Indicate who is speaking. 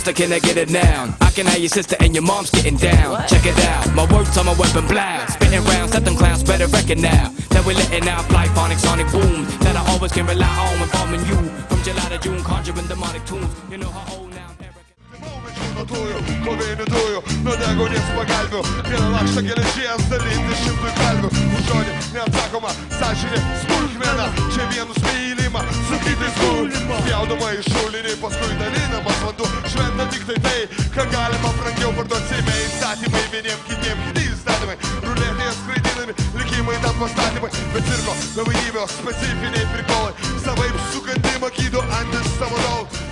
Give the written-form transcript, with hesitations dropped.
Speaker 1: sister, can I get it now? I can have your sister and your mom's getting down. What? Check it out, my words on my weapon blast. Spitting rounds, let them clowns better reckon now. That we're letting out fly phonic sonic boom. That I always can rely on when bombing you. From July to June, conjuring demonic tunes. You know how old now.
Speaker 2: Kovai dujų, nuo degonės pagalbių. Vieną lakštą geležies dalinti 100 kalvių. Už žodį neatsakoma, sąžinė smulkmena. Čia vienus mylimą, su kitais gulima. Spjaudama į šulinį, paskui dalinamas vanduo. Šventa tik tai, ką galima brangiau parduoti. Seime įstatymai, vieniem kitiem kiti įstatymai. Ruletėje skraidinami, likimai tam pastatymai. Bet cirko, be vaidybės, specifiniai prikolai. Savaip sukandimą gydo antis savo daug.